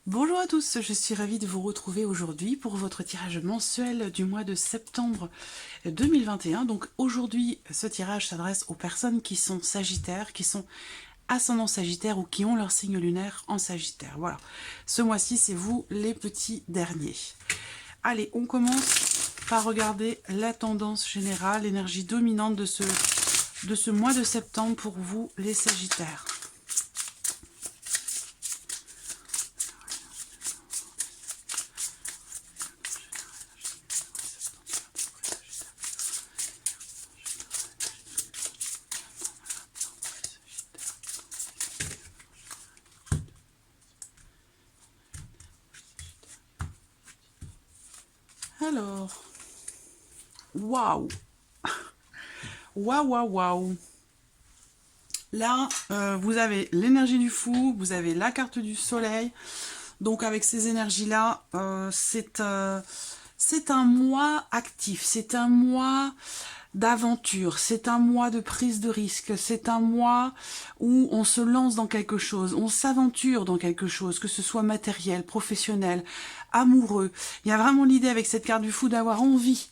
Bonjour à tous, je suis ravie de vous retrouver aujourd'hui pour votre tirage mensuel du mois de septembre 2021. Donc aujourd'hui, ce tirage s'adresse aux personnes qui sont sagittaires, qui sont ascendant sagittaire ou qui ont leur signe lunaire en sagittaire. Voilà, ce mois-ci, c'est vous les petits derniers. Allez, on commence par regarder la tendance générale, l'énergie dominante de ce mois de septembre pour vous les sagittaires. Alors, waouh, waouh, waouh, waouh. Là, vous avez l'énergie du fou, vous avez la carte du soleil. Donc avec ces énergies-là, c'est un mois actif, c'est un mois d'aventure, c'est un mois de prise de risque, c'est un mois où on se lance dans quelque chose, on s'aventure dans quelque chose, que ce soit matériel, professionnel, amoureux. Il y a vraiment l'idée avec cette carte du fou d'avoir envie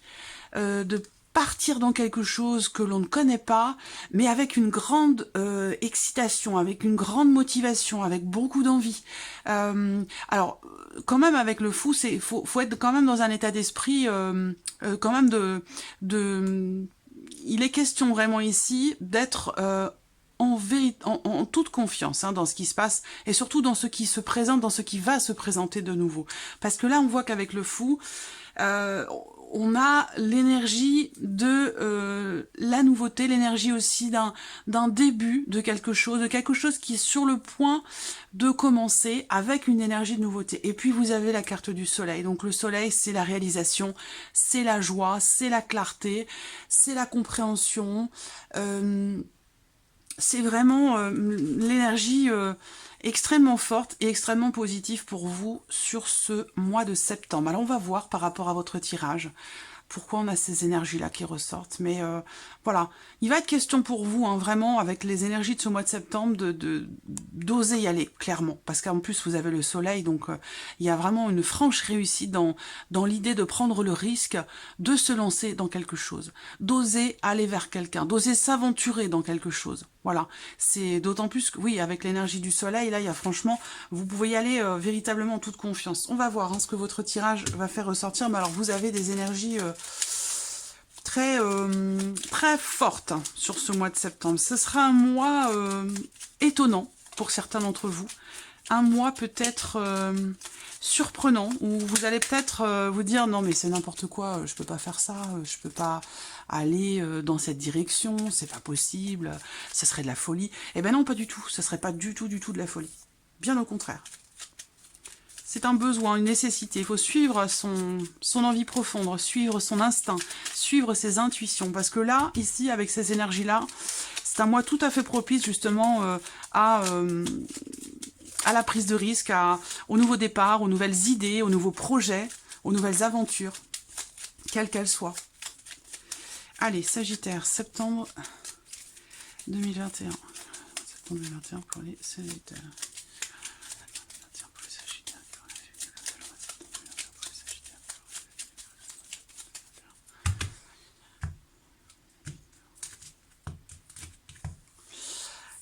de partir dans quelque chose que l'on ne connaît pas, mais avec une grande excitation, avec une grande motivation, avec beaucoup d'envie. Alors, quand même, avec le fou, faut être quand même dans un état d'esprit quand même il est question vraiment ici d'être en toute confiance dans ce qui se passe et surtout dans ce qui se présente, dans ce qui va se présenter de nouveau. Parce que là, on voit qu'avec le fou, on a l'énergie de la nouveauté, l'énergie aussi d'un début de quelque chose qui est sur le point de commencer avec une énergie de nouveauté. Et puis vous avez la carte du soleil. Donc le soleil, c'est la réalisation, c'est la joie, c'est la clarté, c'est la compréhension. C'est vraiment l'énergie extrêmement forte et extrêmement positive pour vous sur ce mois de septembre. Alors on va voir par rapport à votre tirage pourquoi on a ces énergies-là qui ressortent. Mais voilà, il va être question pour vous, vraiment, avec les énergies de ce mois de septembre, d'oser y aller, clairement. Parce qu'en plus, vous avez le soleil, donc il y a vraiment une franche réussite dans l'idée de prendre le risque de se lancer dans quelque chose, d'oser aller vers quelqu'un, d'oser s'aventurer dans quelque chose. Voilà, c'est d'autant plus que, oui, avec l'énergie du soleil, là, il y a franchement, vous pouvez y aller véritablement en toute confiance. On va voir ce que votre tirage va faire ressortir. Mais alors, vous avez des énergies très, très fortes sur ce mois de septembre. Ce sera un mois étonnant pour certains d'entre vous. Un mois peut-être surprenant, où vous allez peut-être vous dire « Non, mais c'est n'importe quoi, je peux pas faire ça, je peux pas aller dans cette direction, c'est pas possible, ce serait de la folie. » Eh ben non, pas du tout, ce serait pas du tout de la folie. Bien au contraire. C'est un besoin, une nécessité. Il faut suivre son envie profonde, suivre son instinct, suivre ses intuitions. Parce que là, ici, avec ces énergies-là, c'est un mois tout à fait propice justement à la prise de risque, au nouveau départ, aux nouvelles idées, aux nouveaux projets, aux nouvelles aventures, quelles qu'elles soient. Allez, Sagittaire, septembre 2021. Septembre 2021 pour les Sagittaires.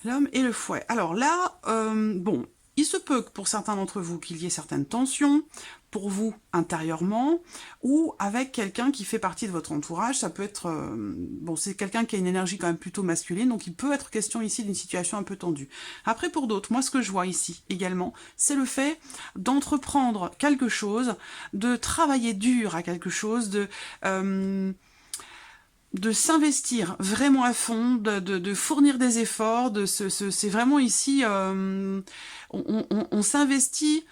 L'homme et le fouet. Alors là, bon, il se peut que pour certains d'entre vous qu'il y ait certaines tensions, pour vous intérieurement, ou avec quelqu'un qui fait partie de votre entourage. Ça peut être, bon, c'est quelqu'un qui a une énergie quand même plutôt masculine, donc il peut être question ici d'une situation un peu tendue. Après, pour d'autres, moi ce que je vois ici également, c'est le fait d'entreprendre quelque chose, de travailler dur à quelque chose, de s'investir vraiment à fond, de fournir des efforts, c'est vraiment ici, on s'investit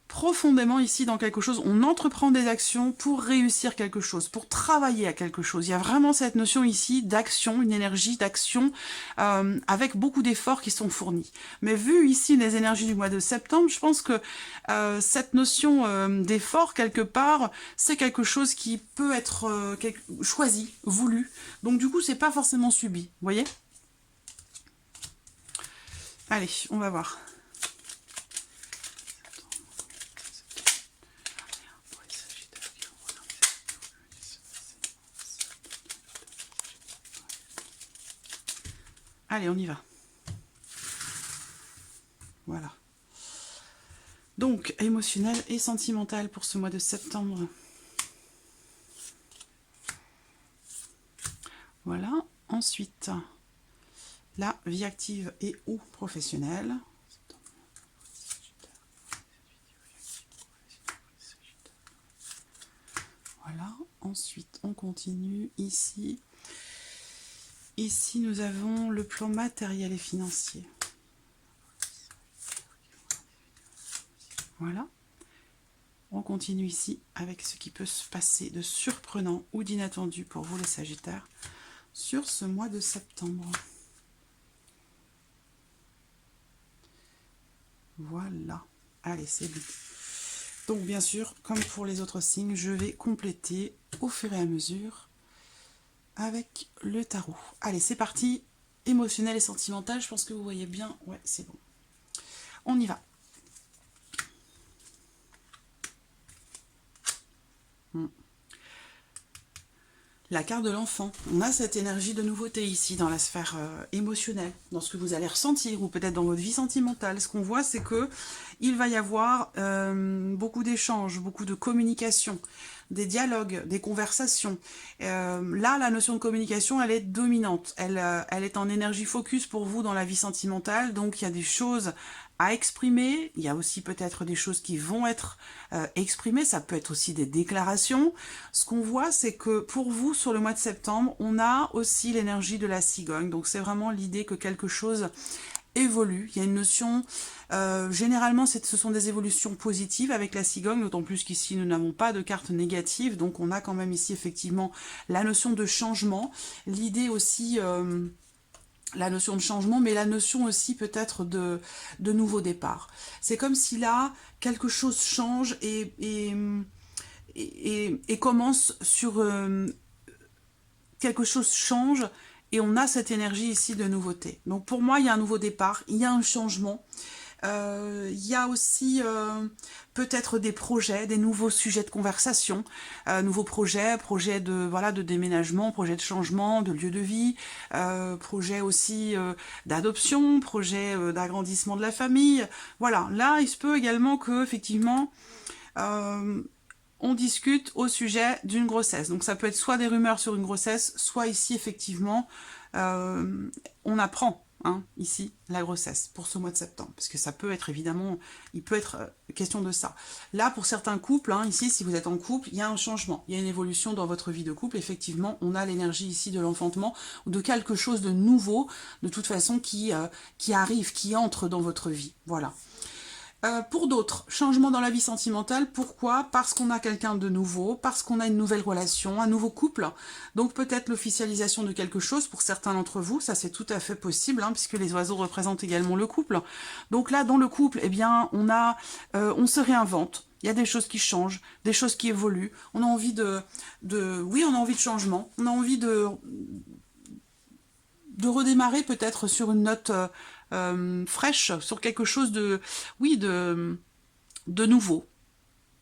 profondément ici dans quelque chose, on entreprend des actions pour réussir quelque chose, pour travailler à quelque chose. Il y a vraiment cette notion ici d'action, une énergie d'action avec beaucoup d'efforts qui sont fournis. Mais vu ici les énergies du mois de septembre, je pense que cette notion d'effort, quelque part, c'est quelque chose qui peut être choisi, voulu. Donc du coup, c'est pas forcément subi, vous voyez? Allez, on va voir. Allez, on y va. Voilà. Donc, émotionnel et sentimental pour ce mois de septembre. Voilà. Ensuite, la vie active et ou professionnelle. Voilà. Ensuite, on continue ici. Ici, nous avons le plan matériel et financier. Voilà. On continue ici avec ce qui peut se passer de surprenant ou d'inattendu pour vous les Sagittaires sur ce mois de septembre. Voilà. Allez, c'est bon. Donc bien sûr, comme pour les autres signes, je vais compléter au fur et à mesure avec le tarot. Allez, c'est parti. Émotionnel et sentimental, je pense que vous voyez bien. Ouais, c'est bon. On y va. La carte de l'enfant. On a cette énergie de nouveauté ici dans la sphère émotionnelle, dans ce que vous allez ressentir ou peut-être dans votre vie sentimentale. Ce qu'on voit, c'est que il va y avoir beaucoup d'échanges, beaucoup de communication, des dialogues, des conversations. Là, la notion de communication, elle est dominante. Elle est en énergie focus pour vous dans la vie sentimentale. Donc, il y a des choses à exprimer. Il y a aussi peut-être des choses qui vont être exprimées. Ça peut être aussi des déclarations. Ce qu'on voit, c'est que pour vous, sur le mois de septembre, on a aussi l'énergie de la cigogne. Donc, c'est vraiment l'idée que quelque chose évolue. Il y a une notion, généralement, ce sont des évolutions positives avec la cigogne, d'autant plus qu'ici, nous n'avons pas de carte négative. Donc, on a quand même ici, effectivement, la notion de changement. L'idée aussi... la notion de changement, mais la notion aussi peut-être de nouveau départ. C'est comme si là, quelque chose change et commence sur... quelque chose change et on a cette énergie ici de nouveauté. Donc pour moi, il y a un nouveau départ, il y a un changement. Il y a aussi peut-être des projets, des nouveaux sujets de conversation, nouveaux projets de déménagement, projets de changement de lieu de vie, projets aussi d'adoption, projets d'agrandissement de la famille. Voilà, là il se peut également que effectivement on discute au sujet d'une grossesse. Donc ça peut être soit des rumeurs sur une grossesse, soit ici effectivement on apprend ici la grossesse pour ce mois de septembre, parce que ça peut être évidemment, il peut être question de ça. Là pour certains couples, ici si vous êtes en couple, il y a un changement, il y a une évolution dans votre vie de couple, effectivement on a l'énergie ici de l'enfantement, ou de quelque chose de nouveau, de toute façon qui arrive, qui entre dans votre vie, voilà. Pour d'autres, changement dans la vie sentimentale, pourquoi? Parce qu'on a quelqu'un de nouveau, parce qu'on a une nouvelle relation, un nouveau couple, donc peut-être l'officialisation de quelque chose pour certains d'entre vous, ça c'est tout à fait possible, puisque les oiseaux représentent également le couple. Donc là, dans le couple, eh bien, on se réinvente, il y a des choses qui changent, des choses qui évoluent, on a envie oui, on a envie de changement, on a envie de redémarrer peut-être sur une note fraîche, sur quelque chose de nouveau.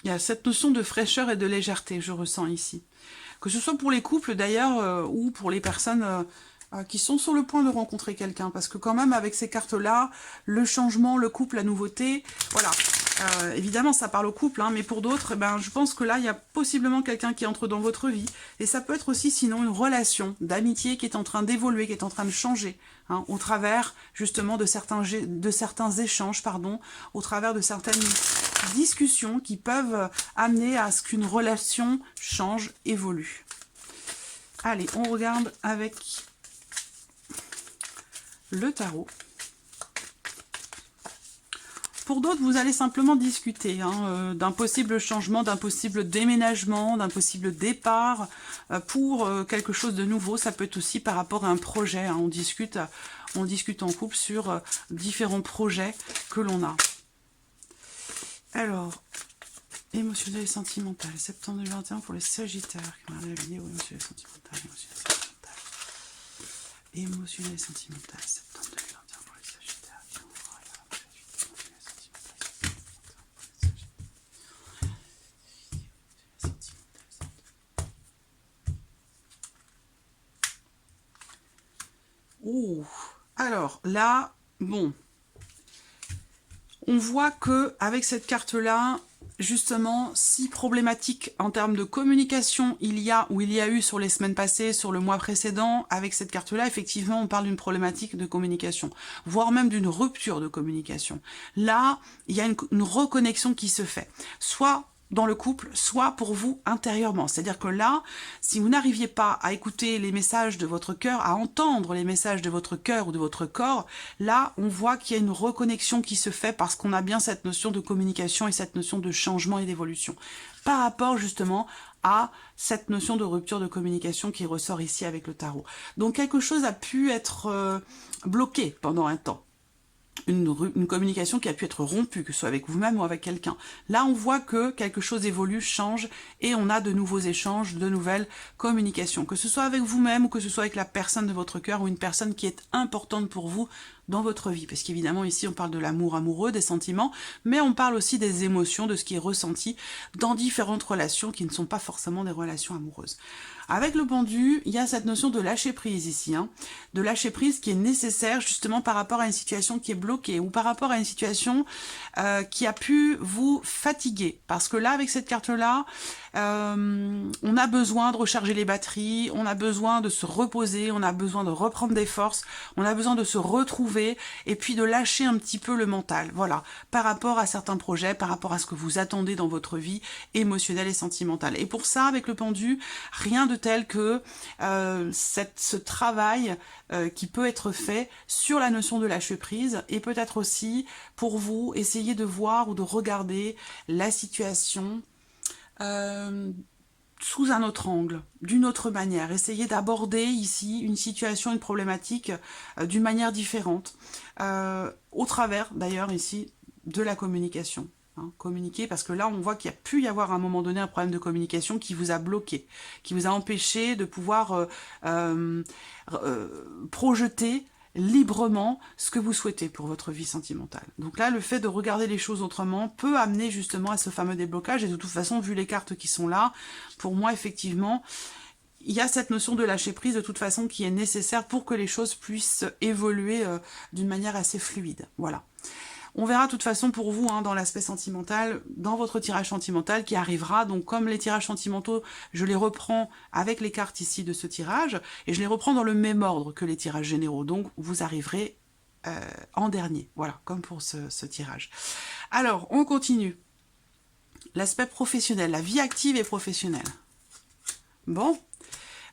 Il y a cette notion de fraîcheur et de légèreté, je ressens ici. Que ce soit pour les couples d'ailleurs, ou pour les personnes qui sont sur le point de rencontrer quelqu'un. Parce que quand même, avec ces cartes-là, le changement, le couple, la nouveauté, voilà. Évidemment, ça parle au couple, mais pour d'autres, je pense que là, il y a possiblement quelqu'un qui entre dans votre vie. Et ça peut être aussi, sinon, une relation d'amitié qui est en train d'évoluer, qui est en train de changer, au travers, justement, de certains échanges, au travers de certaines discussions qui peuvent amener à ce qu'une relation change, évolue. Allez, on regarde avec le tarot. Pour d'autres, vous allez simplement discuter d'un possible changement, d'un possible déménagement, d'un possible départ pour quelque chose de nouveau. Ça peut être aussi par rapport à un projet. On discute en couple sur différents projets que l'on a. Alors, émotionnel et sentimental, septembre 2021 pour les Sagittaires qui regardent la vidéo émotionnel et sentimental, émotionnel et sentimental, septembre 2021 pour les Sagittaires qui regardent la vidéo émotionnel et sentimental. Oh, Alors là, bon, on voit que avec cette carte-là, justement, si problématique en termes de communication il y a ou il y a eu sur les semaines passées, sur le mois précédent, avec cette carte-là, effectivement, on parle d'une problématique de communication, voire même d'une rupture de communication. Là, il y a une reconnexion qui se fait, soit dans le couple, soit pour vous intérieurement. C'est-à-dire que là, si vous n'arriviez pas à écouter les messages de votre cœur, à entendre les messages de votre cœur ou de votre corps, là, on voit qu'il y a une reconnexion qui se fait parce qu'on a bien cette notion de communication et cette notion de changement et d'évolution. Par rapport justement à cette notion de rupture de communication qui ressort ici avec le tarot. Donc quelque chose a pu être bloqué pendant un temps. Une communication qui a pu être rompue, que ce soit avec vous-même ou avec quelqu'un. Là, on voit que quelque chose évolue, change, et on a de nouveaux échanges, de nouvelles communications. Que ce soit avec vous-même ou que ce soit avec la personne de votre cœur ou une personne qui est importante pour vous dans votre vie. Parce qu'évidemment, ici, on parle de l'amour amoureux, des sentiments, mais on parle aussi des émotions, de ce qui est ressenti dans différentes relations qui ne sont pas forcément des relations amoureuses. Avec le pendu, il y a cette notion de lâcher prise ici, de lâcher prise qui est nécessaire justement par rapport à une situation qui est bloquée ou par rapport à une situation qui a pu vous fatiguer. Parce que là, avec cette carte-là, on a besoin de recharger les batteries, on a besoin de se reposer, on a besoin de reprendre des forces, on a besoin de se retrouver et puis de lâcher un petit peu le mental, voilà, par rapport à certains projets, par rapport à ce que vous attendez dans votre vie émotionnelle et sentimentale. Et pour ça, avec le pendu, rien de tel que ce travail qui peut être fait sur la notion de lâcher prise et peut-être aussi pour vous essayer de voir ou de regarder la situation sous un autre angle, d'une autre manière. Essayez d'aborder ici une situation, une problématique d'une manière différente, au travers d'ailleurs ici de la communication. Communiquer, parce que là on voit qu'il y a pu y avoir à un moment donné un problème de communication qui vous a bloqué, qui vous a empêché de pouvoir projeter librement ce que vous souhaitez pour votre vie sentimentale. Donc là, le fait de regarder les choses autrement peut amener justement à ce fameux déblocage, et de toute façon, vu les cartes qui sont là, pour moi, effectivement, il y a cette notion de lâcher prise de toute façon qui est nécessaire pour que les choses puissent évoluer d'une manière assez fluide. Voilà. On verra de toute façon pour vous dans l'aspect sentimental, dans votre tirage sentimental qui arrivera. Donc comme les tirages sentimentaux, je les reprends avec les cartes ici de ce tirage et je les reprends dans le même ordre que les tirages généraux. Donc vous arriverez en dernier. Voilà, comme pour ce tirage. Alors, on continue. L'aspect professionnel, la vie active et professionnelle. Bon.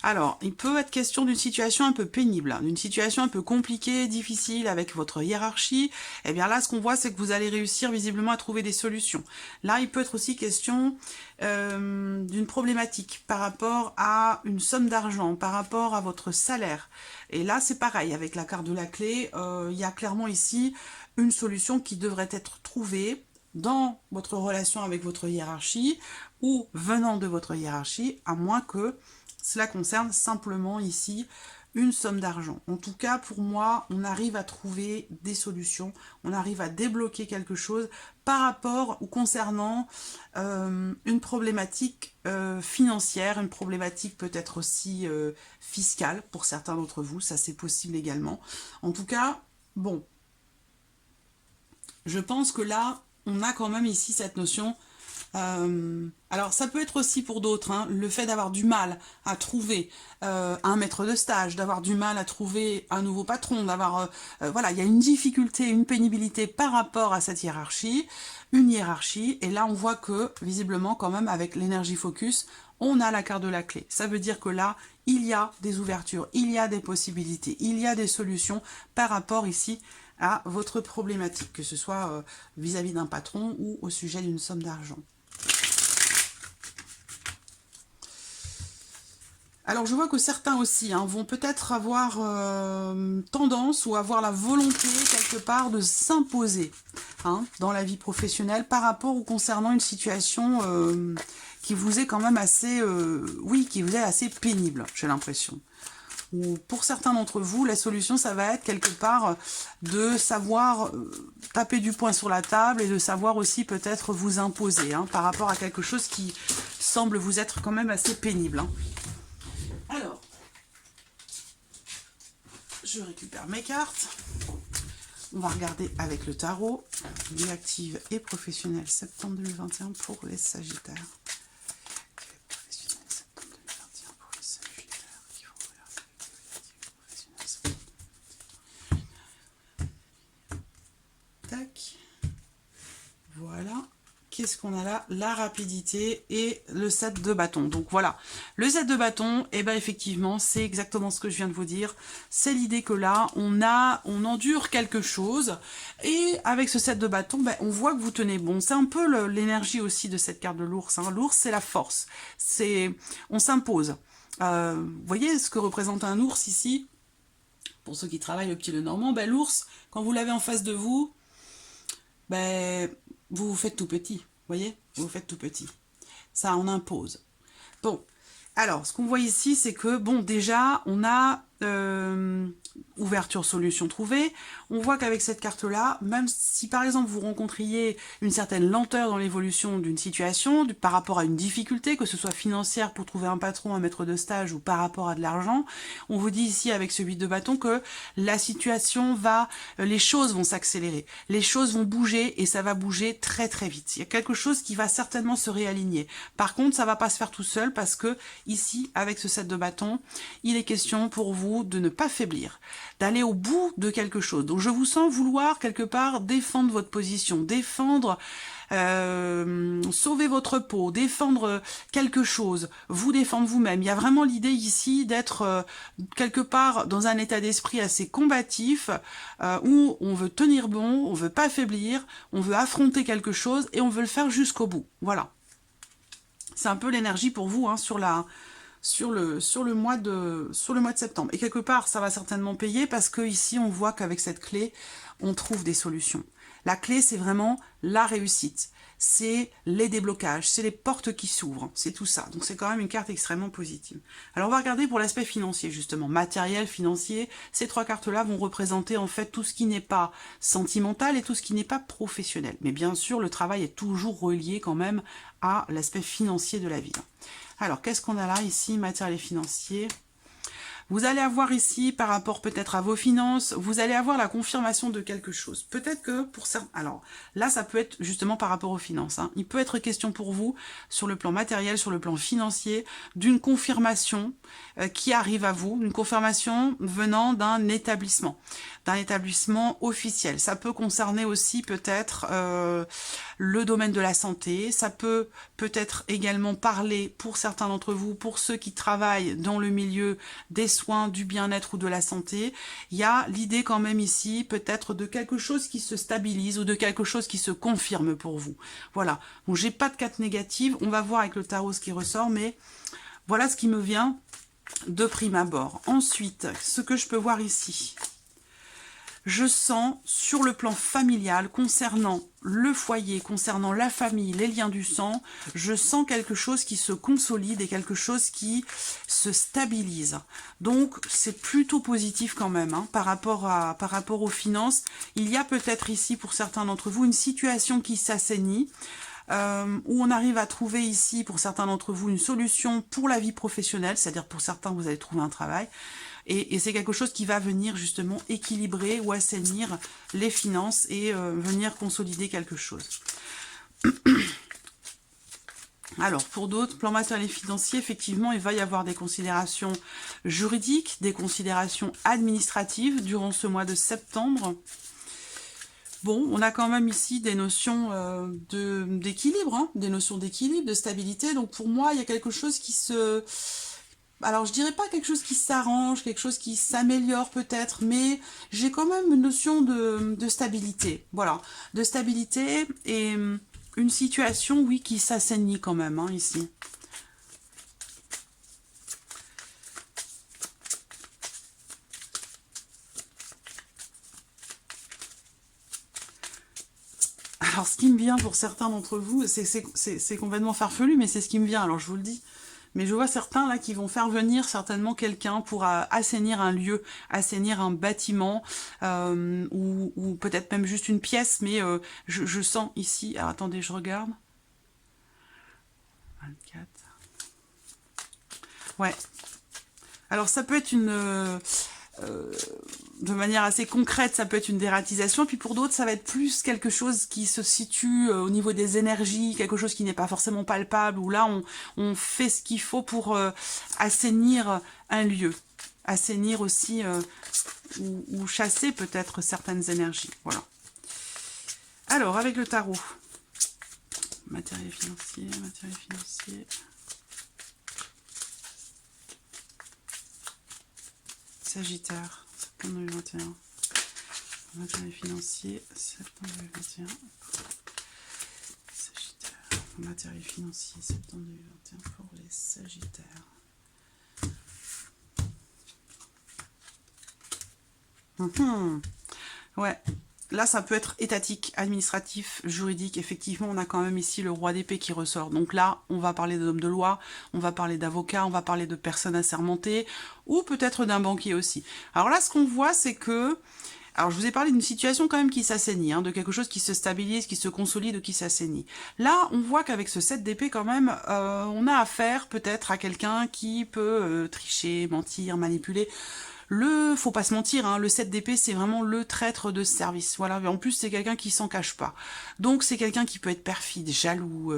Alors, il peut être question d'une situation un peu pénible, d'une situation un peu compliquée, difficile avec votre hiérarchie. Eh bien là, ce qu'on voit, c'est que vous allez réussir visiblement à trouver des solutions. Là, il peut être aussi question d'une problématique par rapport à une somme d'argent, par rapport à votre salaire. Et là, c'est pareil, avec la carte de la clé, il y a clairement ici une solution qui devrait être trouvée dans votre relation avec votre hiérarchie ou venant de votre hiérarchie, à moins que cela concerne simplement ici une somme d'argent. En tout cas, pour moi, on arrive à trouver des solutions, on arrive à débloquer quelque chose par rapport ou concernant une problématique financière, une problématique peut-être aussi fiscale pour certains d'entre vous, ça c'est possible également. En tout cas, bon, je pense que là, on a quand même ici cette notion. Alors ça peut être aussi pour d'autres, le fait d'avoir du mal à trouver un maître de stage, d'avoir du mal à trouver un nouveau patron, d'avoir voilà, il y a une difficulté, une pénibilité par rapport à cette hiérarchie, une hiérarchie, et là on voit que visiblement quand même avec l'énergie focus, on a la carte de la clé. Ça veut dire que là, il y a des ouvertures, il y a des possibilités, il y a des solutions par rapport ici à votre problématique, que ce soit vis-à-vis d'un patron ou au sujet d'une somme d'argent. Alors je vois que certains aussi vont peut-être avoir tendance ou avoir la volonté quelque part de s'imposer dans la vie professionnelle par rapport ou concernant une situation qui vous est quand même assez, qui vous est assez pénible, j'ai l'impression. Ou pour certains d'entre vous, la solution, ça va être quelque part de savoir taper du poing sur la table et de savoir aussi peut-être vous imposer par rapport à quelque chose qui semble vous être quand même assez pénible. Alors, Je récupère mes cartes. On va regarder avec le tarot. Vie active et professionnelle septembre 2021 pour les Sagittaires. Professionnel septembre 2021 pour les Sagittaires qui vont regarder tac. Voilà. Qu'est-ce qu'on a là? La rapidité et le 7 de bâton. Donc voilà, le 7 de bâton, et ben effectivement, c'est exactement ce que je viens de vous dire. C'est l'idée que là, on endure quelque chose. Et avec ce 7 de bâton, ben, on voit que vous tenez bon. C'est un peu l'énergie aussi de cette carte de l'ours. Hein. L'ours, c'est la force. On s'impose. Vous voyez ce que représente un ours ici? Pour ceux qui travaillent au Petit Le Normand, ben, l'ours, quand vous l'avez en face de vous, ben, vous vous faites tout petit, vous voyez, vous vous faites tout petit. Ça, on impose. Bon, alors, ce qu'on voit ici, c'est que, bon, déjà, on a ouverture, solution trouvée. On voit qu'avec cette carte-là, même si, par exemple, vous rencontriez une certaine lenteur dans l'évolution d'une situation, par rapport à une difficulté, que ce soit financière pour trouver un patron, un maître de stage, ou par rapport à de l'argent, on vous dit ici, avec ce 8 de bâton, que la situation va, les choses vont s'accélérer, les choses vont bouger, et ça va bouger très très vite. Il y a quelque chose qui va certainement se réaligner. Par contre, ça va pas se faire tout seul, parce que, ici, avec ce 7 de bâton, il est question pour vous de ne pas faiblir, d'aller au bout de quelque chose. Donc je vous sens vouloir quelque part défendre votre position, défendre, sauver votre peau, défendre quelque chose, vous défendre vous-même. Il y a vraiment l'idée ici d'être quelque part dans un état d'esprit assez combatif, où on veut tenir bon, on veut pas faiblir, on veut affronter quelque chose et on veut le faire jusqu'au bout. Voilà. C'est un peu l'énergie pour vous hein, sur le mois de septembre. Et quelque part, ça va certainement payer parce que ici, on voit qu'avec cette clé, on trouve des solutions. La clé, c'est vraiment la réussite. C'est les déblocages, c'est les portes qui s'ouvrent, c'est tout ça. Donc c'est quand même une carte extrêmement positive. Alors on va regarder pour l'aspect financier justement, matériel, financier. Ces trois cartes-là vont représenter en fait tout ce qui n'est pas sentimental et tout ce qui n'est pas professionnel. Mais bien sûr, le travail est toujours relié quand même à l'aspect financier de la vie. Alors qu'est-ce qu'on a là ici, matériel et financier? Vous allez avoir ici, par rapport peut-être à vos finances, vous allez avoir la confirmation de quelque chose. Peut-être que pour certains... Alors, là, ça peut être justement par rapport aux finances. Hein. Il peut être question pour vous, sur le plan matériel, sur le plan financier, d'une confirmation qui arrive à vous, une confirmation venant d'un établissement officiel. Ça peut concerner aussi peut-être le domaine de la santé. Ça peut peut-être également parler pour certains d'entre vous, pour ceux qui travaillent dans le milieu des soins, du bien-être ou de la santé. Il y a l'idée quand même ici peut-être de quelque chose qui se stabilise ou de quelque chose qui se confirme pour vous. Voilà. Bon, j'ai pas de carte négative. On va voir avec le tarot ce qui ressort, mais voilà ce qui me vient de prime abord. Ensuite, ce que je peux voir ici. Je sens sur le plan familial, concernant le foyer, concernant la famille, les liens du sang, je sens quelque chose qui se consolide et quelque chose qui se stabilise. Donc c'est plutôt positif quand même hein, par rapport aux finances. Il y a peut-être ici pour certains d'entre vous une situation qui s'assainit. Où on arrive à trouver ici pour certains d'entre vous une solution pour la vie professionnelle, c'est-à-dire pour certains vous allez trouver un travail. Et c'est quelque chose qui va venir justement équilibrer ou assainir les finances et venir consolider quelque chose. Alors, pour d'autres, plan matériel et financier, effectivement, il va y avoir des considérations juridiques, des considérations administratives durant ce mois de septembre. Bon, on a quand même ici des notions d'équilibre, hein, des notions d'équilibre, de stabilité. Donc pour moi, il y a quelque chose qui se... Alors, je dirais pas quelque chose qui s'arrange, quelque chose qui s'améliore peut-être, mais j'ai quand même une notion de stabilité. Voilà, de stabilité et une situation, oui, qui s'assainit quand même, hein, ici. Alors, ce qui me vient pour certains d'entre vous, c'est complètement farfelu, mais c'est ce qui me vient, alors je vous le dis. Mais je vois certains là qui vont faire venir certainement quelqu'un pour assainir un lieu, assainir un bâtiment, ou peut-être même juste une pièce, mais je sens ici... Alors attendez, je regarde. 24. Ouais. Alors ça peut être une... de manière assez concrète, ça peut être une dératisation, puis pour d'autres, ça va être plus quelque chose qui se situe au niveau des énergies, quelque chose qui n'est pas forcément palpable, où là, on fait ce qu'il faut pour assainir un lieu, assainir aussi ou chasser peut-être certaines énergies. Voilà. Alors, avec le tarot, matériel financier, Sagittaire, septembre 2021. Matériel financier, septembre 2021. Sagittaire, matériel financier, septembre 2021 pour les Sagittaires. Ouais, là ça peut être étatique, administratif, juridique. Effectivement, on a quand même ici le roi d'épée qui ressort. Donc là, on va parler d'homme de loi, on va parler d'avocat, on va parler de personnes assermentées, ou peut-être d'un banquier aussi. Alors là, ce qu'on voit, c'est que... Alors, je vous ai parlé d'une situation quand même qui s'assainit, hein, de quelque chose qui se stabilise, qui se consolide ou qui s'assainit. Là, on voit qu'avec ce 7 d'épée, quand même, on a affaire peut-être à quelqu'un qui peut tricher, mentir, manipuler. Faut pas se mentir, hein, le 7 d'épée, c'est vraiment le traître de service. Voilà, en plus, c'est quelqu'un qui s'en cache pas. Donc, c'est quelqu'un qui peut être perfide, jaloux,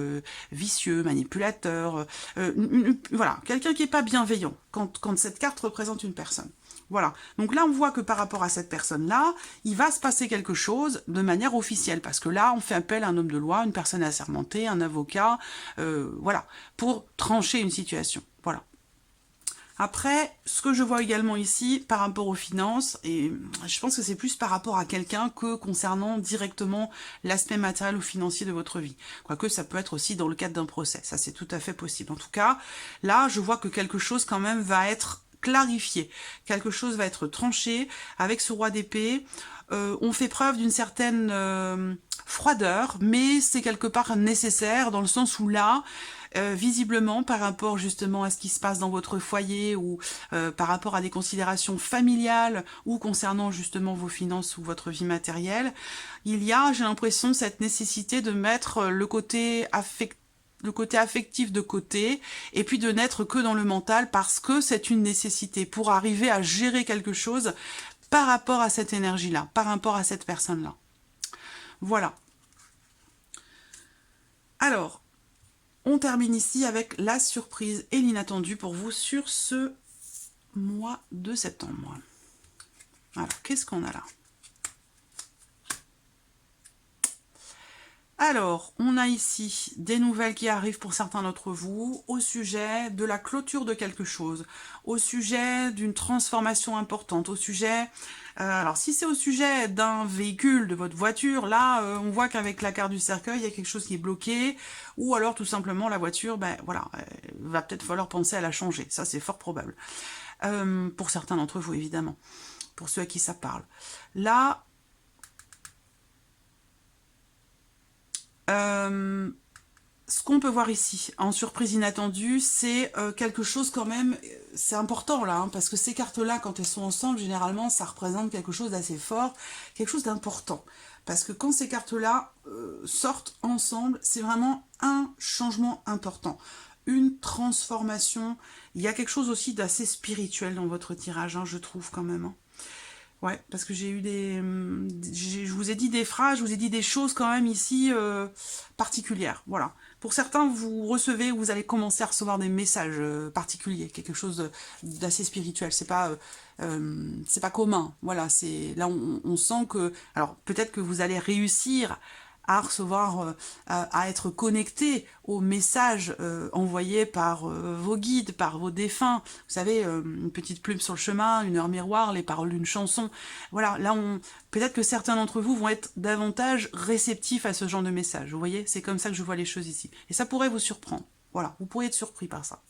vicieux, manipulateur. Voilà, quelqu'un qui est pas bienveillant quand cette carte représente une personne. Voilà, donc là on voit que par rapport à cette personne-là, il va se passer quelque chose de manière officielle, parce que là on fait appel à un homme de loi, une personne assermentée, un avocat, voilà, pour trancher une situation, voilà. Après, ce que je vois également ici, par rapport aux finances, et je pense que c'est plus par rapport à quelqu'un que concernant directement l'aspect matériel ou financier de votre vie. Quoique ça peut être aussi dans le cadre d'un procès, ça c'est tout à fait possible. En tout cas, là je vois que quelque chose quand même va être clarifié, quelque chose va être tranché avec ce roi d'épée. On fait preuve d'une certaine froideur, mais c'est quelque part nécessaire dans le sens où là, visiblement par rapport justement à ce qui se passe dans votre foyer ou par rapport à des considérations familiales ou concernant justement vos finances ou votre vie matérielle, il y a, j'ai l'impression, cette nécessité de mettre le côté affectif de côté, et puis de n'être que dans le mental, parce que c'est une nécessité pour arriver à gérer quelque chose par rapport à cette énergie-là, par rapport à cette personne-là. Voilà. Alors, on termine ici avec la surprise et l'inattendu pour vous sur ce mois de septembre. Alors, qu'est-ce qu'on a là ? Alors, on a ici des nouvelles qui arrivent pour certains d'entre vous au sujet de la clôture de quelque chose, au sujet d'une transformation importante, au sujet... alors, si c'est au sujet d'un véhicule, de votre voiture, là, on voit qu'avec la carte du cercueil, il y a quelque chose qui est bloqué, ou alors tout simplement la voiture, ben voilà, va peut-être falloir penser à la changer. Ça, c'est fort probable. Pour certains d'entre vous, évidemment, pour ceux à qui ça parle. Là... ce qu'on peut voir ici, en surprise inattendue, c'est quelque chose quand même, c'est important là, hein, parce que ces cartes-là, quand elles sont ensemble, généralement, ça représente quelque chose d'assez fort, quelque chose d'important. Parce que quand ces cartes-là sortent ensemble, c'est vraiment un changement important, une transformation. Il y a quelque chose aussi d'assez spirituel dans votre tirage, hein, je trouve quand même. Hein. Ouais, parce que j'ai eu je vous ai dit des phrases, je vous ai dit des choses quand même ici particulières. Voilà. Pour certains, vous recevez, vous allez commencer à recevoir des messages particuliers, quelque chose d'assez spirituel. C'est pas commun. Voilà, c'est là on sent que, alors peut-être que vous allez réussir à recevoir, à être connecté aux messages envoyés par vos guides, par vos défunts. Vous savez, une petite plume sur le chemin, une heure miroir, les paroles d'une chanson. Voilà, là, peut-être que certains d'entre vous vont être davantage réceptifs à ce genre de messages. Vous voyez, c'est comme ça que je vois les choses ici. Et ça pourrait vous surprendre. Voilà, vous pourriez être surpris par ça.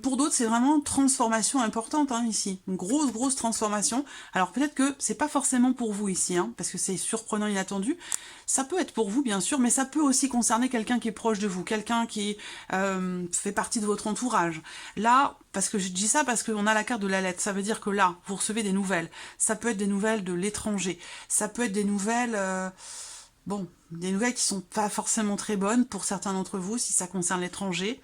Pour d'autres, c'est vraiment une transformation importante hein, ici, une grosse transformation. Alors peut-être que c'est pas forcément pour vous ici, hein, parce que c'est surprenant, inattendu. Ça peut être pour vous bien sûr, mais ça peut aussi concerner quelqu'un qui est proche de vous, quelqu'un qui fait partie de votre entourage. Là, parce que je dis ça parce qu'on a la carte de la lettre, ça veut dire que là, vous recevez des nouvelles. Ça peut être des nouvelles de l'étranger, ça peut être des nouvelles... Bon, des nouvelles qui sont pas forcément très bonnes pour certains d'entre vous, si ça concerne l'étranger.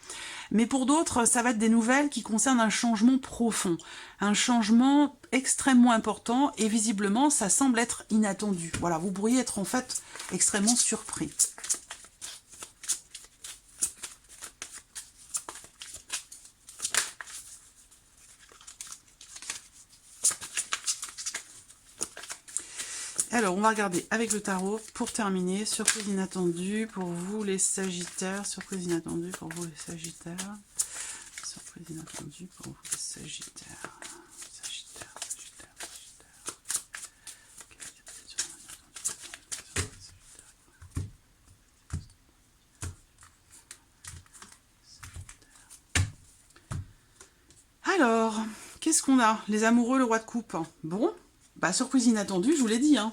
Mais pour d'autres, ça va être des nouvelles qui concernent un changement profond. Un changement extrêmement important et visiblement, ça semble être inattendu. Voilà, vous pourriez être en fait extrêmement surpris. Alors, on va regarder avec le tarot pour terminer. Surprise inattendue pour vous les Sagittaires. Surprise inattendue pour vous les Sagittaires. Surprise inattendue pour vous les Sagittaires. Sagittaire, Sagittaire, Sagittaire. Alors, qu'est-ce qu'on a? Les amoureux, le roi de coupe. Bon, bah surprise inattendue, je vous l'ai dit, hein.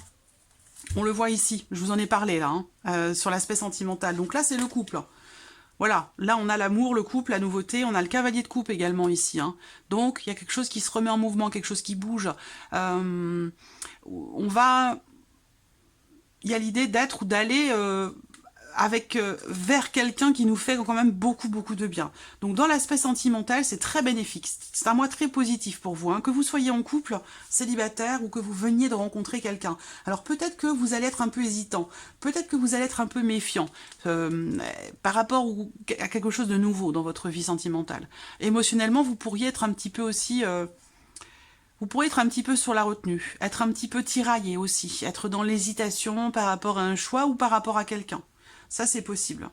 On le voit ici, je vous en ai parlé là, hein, sur l'aspect sentimental. Donc là, c'est le couple. Voilà, là on a l'amour, le couple, la nouveauté, on a le cavalier de coupe également ici. Hein. Donc il y a quelque chose qui se remet en mouvement, quelque chose qui bouge. Il y a l'idée d'être ou d'aller vers quelqu'un qui nous fait quand même beaucoup de bien. Donc dans l'aspect sentimental, c'est très bénéfique. C'est un mois très positif pour vous, hein, que vous soyez en couple, célibataire ou que vous veniez de rencontrer quelqu'un. Alors peut-être que vous allez être un peu hésitant, peut-être que vous allez être un peu méfiant par rapport à quelque chose de nouveau dans votre vie sentimentale. Émotionnellement, vous pourriez être un petit peu aussi... vous pourriez être un petit peu sur la retenue, être un petit peu tiraillé aussi, être dans l'hésitation par rapport à un choix ou par rapport à quelqu'un. Ça, c'est possible.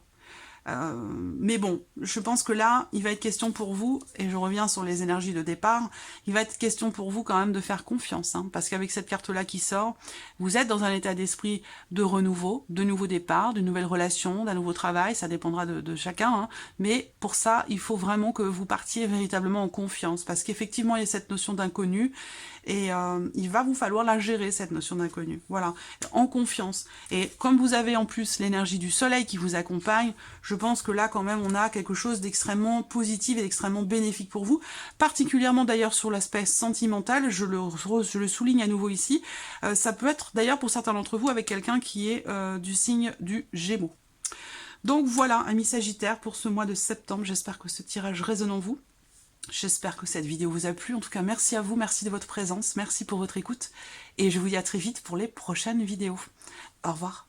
Mais bon, je pense que là, il va être question pour vous, et je reviens sur les énergies de départ, il va être question pour vous quand même de faire confiance, hein, parce qu'avec cette carte-là qui sort, vous êtes dans un état d'esprit de renouveau, de nouveau départ, de nouvelles relations, d'un nouveau travail, ça dépendra de chacun, hein, mais pour ça, il faut vraiment que vous partiez véritablement en confiance, parce qu'effectivement, il y a cette notion d'inconnu, et il va vous falloir la gérer, cette notion d'inconnu, voilà, en confiance. Et comme vous avez en plus l'énergie du soleil qui vous accompagne, je pense que là, quand même, on a quelque chose d'extrêmement positif et d'extrêmement bénéfique pour vous, particulièrement d'ailleurs sur l'aspect sentimental, je le souligne à nouveau ici, ça peut être d'ailleurs pour certains d'entre vous avec quelqu'un qui est du signe du Gémeaux. Donc voilà, amis Sagittaires, pour ce mois de septembre, j'espère que ce tirage résonne en vous. J'espère que cette vidéo vous a plu. En tout cas, merci à vous, merci de votre présence, merci pour votre écoute. Et je vous dis à très vite pour les prochaines vidéos. Au revoir.